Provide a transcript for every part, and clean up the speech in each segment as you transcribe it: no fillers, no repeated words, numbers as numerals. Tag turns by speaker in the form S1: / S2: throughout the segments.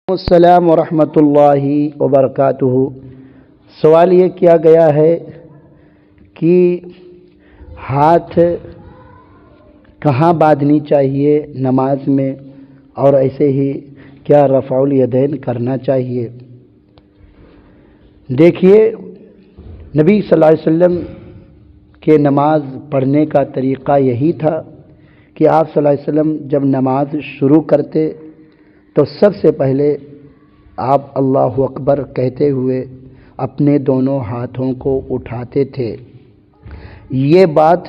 S1: السلام ورحمۃ اللہ وبرکاتہ۔ سوال یہ کیا گیا ہے کہ ہاتھ کہاں باندھنی چاہیے نماز میں، اور ایسے ہی کیا رفع الیدین کرنا چاہیے۔ دیکھیے، نبی صلی اللہ علیہ وسلم کے نماز پڑھنے کا طریقہ یہی تھا کہ آپ صلی اللہ علیہ وسلم جب نماز شروع کرتے تو سب سے پہلے آپ اللہ اکبر کہتے ہوئے اپنے دونوں ہاتھوں کو اٹھاتے تھے۔ یہ بات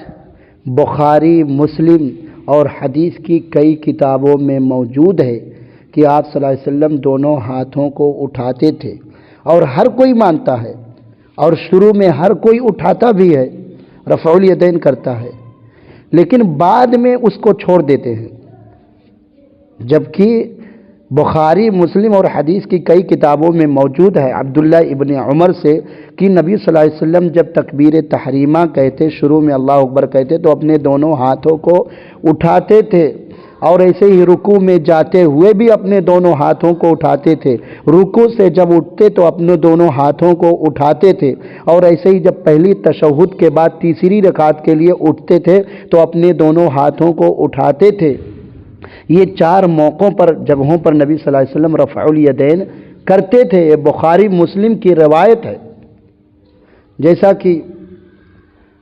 S1: بخاری، مسلم اور حدیث کی کئی کتابوں میں موجود ہے کہ آپ صلی اللہ علیہ وسلم دونوں ہاتھوں کو اٹھاتے تھے، اور ہر کوئی مانتا ہے، اور شروع میں ہر کوئی اٹھاتا بھی ہے، رفع الیدین کرتا ہے، لیکن بعد میں اس کو چھوڑ دیتے ہیں۔ جبکہ بخاری، مسلم اور حدیث کی کئی کتابوں میں موجود ہے عبداللہ ابن عمر سے کہ نبی صلی اللہ علیہ وسلم جب تکبیر تحریمہ کہتے، شروع میں اللہ اکبر کہتے تو اپنے دونوں ہاتھوں کو اٹھاتے تھے، اور ایسے ہی رکوع میں جاتے ہوئے بھی اپنے دونوں ہاتھوں کو اٹھاتے تھے۔ رکوع سے جب اٹھتے تو اپنے دونوں ہاتھوں کو اٹھاتے تھے، اور ایسے ہی جب پہلی تشہد کے بعد تیسری رکعت کے لیے اٹھتے تھے تو اپنے دونوں ہاتھوں کو اٹھاتے تھے۔ یہ چار موقعوں پر، جگہوں پر نبی صلی اللہ علیہ وسلم رفع الیدین کرتے تھے۔ یہ بخاری مسلم کی روایت ہے، جیسا کہ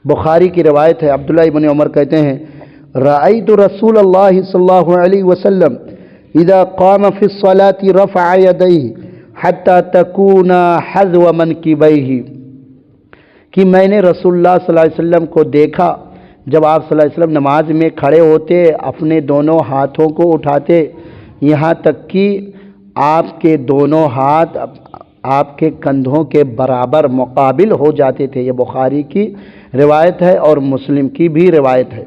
S1: بخاری کی روایت ہے، عبداللہ ابن عمر کہتے ہیں رأیت رسول اللہ صلی اللہ علیہ وسلم اذا قام فی الصلاة رفع یدیہ حتی تکون حذو منکبیہ، کہ میں نے رسول اللہ صلی اللہ علیہ وسلم کو دیکھا جب آپ صلی اللہ علیہ وسلم نماز میں کھڑے ہوتے اپنے دونوں ہاتھوں کو اٹھاتے، یہاں تک کہ آپ کے دونوں ہاتھ آپ کے کندھوں کے برابر مقابل ہو جاتے تھے۔ یہ بخاری کی روایت ہے اور مسلم کی بھی روایت ہے۔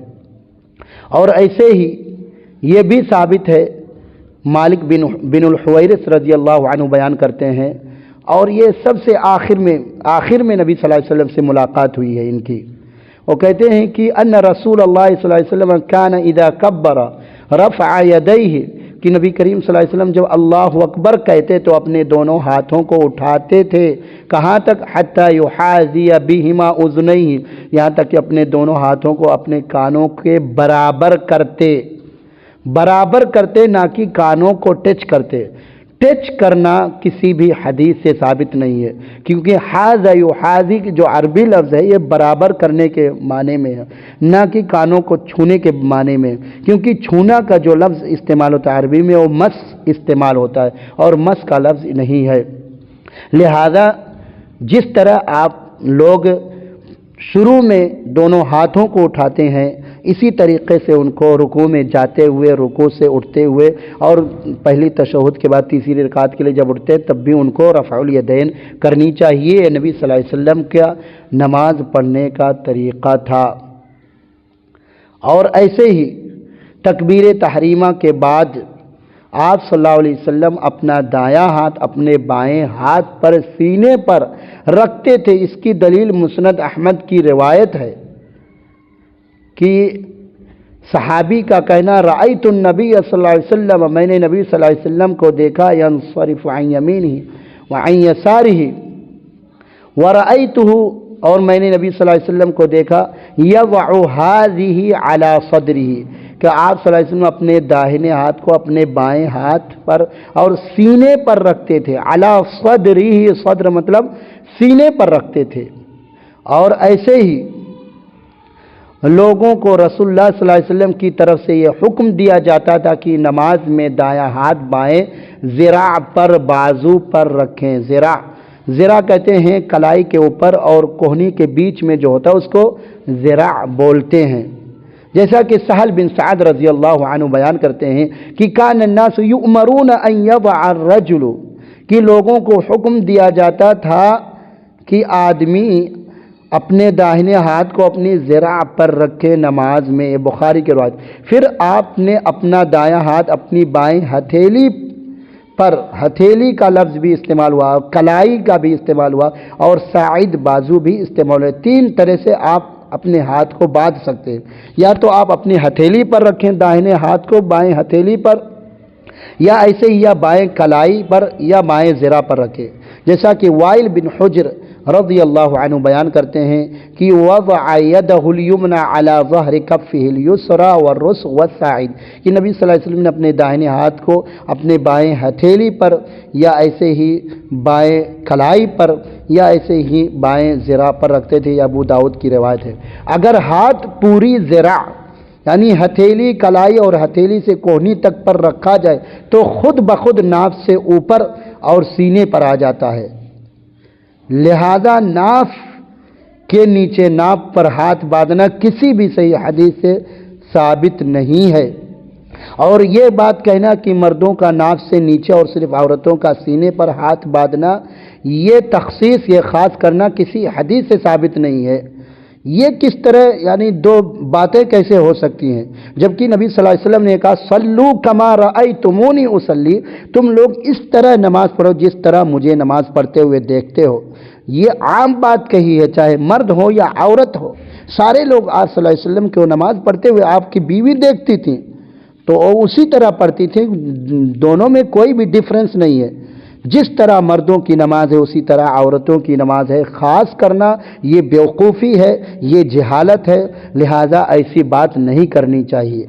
S1: اور ایسے ہی یہ بھی ثابت ہے، مالک بن الحویرث رضی اللہ عنہ بیان کرتے ہیں، اور یہ سب سے آخر میں نبی صلی اللہ علیہ وسلم سے ملاقات ہوئی ہے ان کی۔ وہ کہتے ہیں کہ ان رسول اللہ صلی اللہ علیہ وسلم کان اذا کبر رفع یدیہ، کہ نبی کریم صلی اللہ علیہ وسلم جب اللہ اکبر کہتے تو اپنے دونوں ہاتھوں کو اٹھاتے تھے، کہاں تک؟ حتی یحاذی بہما اذنیہ، یہاں تک کہ اپنے دونوں ہاتھوں کو اپنے کانوں کے برابر کرتے، نہ کہ کانوں کو ٹچ کرتے۔ ٹچ کرنا کسی بھی حدیث سے ثابت نہیں ہے، کیونکہ حاذ یحاذی جو عربی لفظ ہے یہ برابر کرنے کے معنی میں ہے، نہ کہ کانوں کو چھونے کے معنی میں، کیونکہ چھونا کا جو لفظ استعمال ہوتا ہے عربی میں وہ مس استعمال ہوتا ہے، اور مس کا لفظ نہیں ہے۔ لہذا جس طرح آپ لوگ شروع میں دونوں ہاتھوں کو اٹھاتے ہیں، اسی طریقے سے ان کو رکوع میں جاتے ہوئے، رکوع سے اٹھتے ہوئے، اور پہلی تشہد کے بعد تیسری رکعت کے لیے جب اٹھتے تب بھی ان کو رفع الیدین کرنی چاہیے۔ نبی صلی اللہ علیہ وسلم کا نماز پڑھنے کا طریقہ تھا۔ اور ایسے ہی تکبیر تحریمہ کے بعد آپ صلی اللہ علیہ وسلم اپنا دایاں ہاتھ اپنے بائیں ہاتھ پر سینے پر رکھتے تھے۔ اس کی دلیل مسند احمد کی روایت ہے کہ صحابی کا کہنا رأیت النبی صلی اللہ علیہ وسلم، میں نے نبی صلی اللہ علیہ وسلم کو دیکھا، ینصرف عن یمینہ وعن یسارہ، ورأیتہ، اور میں نے نبی صلی اللہ علیہ وسلم کو دیکھا یضع ہذہ علی صدرہ، کہ آپ صلی اللہ علیہ وسلم اپنے داہنے ہاتھ کو اپنے بائیں ہاتھ پر اور سینے پر رکھتے تھے۔ علی صدرہ، صدر مطلب سینے پر رکھتے تھے۔ اور ایسے ہی لوگوں کو رسول اللہ صلی اللہ علیہ وسلم کی طرف سے یہ حکم دیا جاتا تھا کہ نماز میں دایاں ہاتھ بائیں ذراع پر، بازو پر رکھیں۔ ذراع کہتے ہیں کلائی کے اوپر اور کوہنی کے بیچ میں جو ہوتا ہے اس کو ذراع بولتے ہیں۔ جیسا کہ سہل بن سعد رضی اللہ عنہ بیان کرتے ہیں کہ کان الناس یؤمرون ان یضع الرجل، کہ لوگوں کو حکم دیا جاتا تھا کہ آدمی اپنے داہنے ہاتھ کو اپنی ذراع پر رکھے نماز میں۔ یہ بخاری کی روایت۔ پھر آپ نے اپنا دایاں ہاتھ اپنی بائیں ہتھیلی پر، ہتھیلی کا لفظ بھی استعمال ہوا، کلائی کا بھی استعمال ہوا، اور ساعد بازو بھی استعمال ہوا۔ تین طرح سے آپ اپنے ہاتھ کو باندھ سکتے ہیں، یا تو آپ اپنی ہتھیلی پر رکھیں داہنے ہاتھ کو بائیں ہتھیلی پر، یا ایسے ہی یا بائیں کلائی پر یا بائیں ذرا پر رکھے، جیسا کہ وائل بن حجر رضی اللہ عنہ بیان کرتے ہیں کہ وضع یدہ الیمنی علی ظہر کفہ الیسری والرسغ والساعد، کہ نبی صلی اللہ علیہ وسلم نے اپنے داہنے ہاتھ کو اپنے بائیں ہتھیلی پر یا ایسے ہی بائیں کلائی پر یا ایسے ہی بائیں ذرا پر رکھتے تھے، یہ ابو داؤد کی روایت ہے۔ اگر ہاتھ پوری ذرا یعنی ہتھیلی کلائی اور ہتھیلی سے کوہنی تک پر رکھا جائے تو خود بخود ناف سے اوپر اور سینے پر آ جاتا ہے، لہذا ناف کے نیچے ناف پر ہاتھ باندھنا کسی بھی صحیح حدیث سے ثابت نہیں ہے، اور یہ بات کہنا کہ مردوں کا ناف سے نیچے اور صرف عورتوں کا سینے پر ہاتھ باندھنا، یہ تخصیص، یہ خاص کرنا کسی حدیث سے ثابت نہیں ہے۔ یہ کس طرح یعنی دو باتیں کیسے ہو سکتی ہیں، جبکہ نبی صلی اللہ علیہ وسلم نے کہا صلو کما رأیتمونی اصلی، تم لوگ اس طرح نماز پڑھو جس طرح مجھے نماز پڑھتے ہوئے دیکھتے ہو۔ یہ عام بات کہی ہے، چاہے مرد ہو یا عورت ہو، سارے لوگ آپ صلی اللہ علیہ وسلم کو نماز پڑھتے ہوئے آپ کی بیوی دیکھتی تھیں تو وہ اسی طرح پڑھتی تھی، دونوں میں کوئی بھی ڈفرنس نہیں ہے۔ جس طرح مردوں کی نماز ہے اسی طرح عورتوں کی نماز ہے، خاص کرنا یہ بیوقوفی ہے، یہ جہالت ہے، لہذا ایسی بات نہیں کرنی چاہیے۔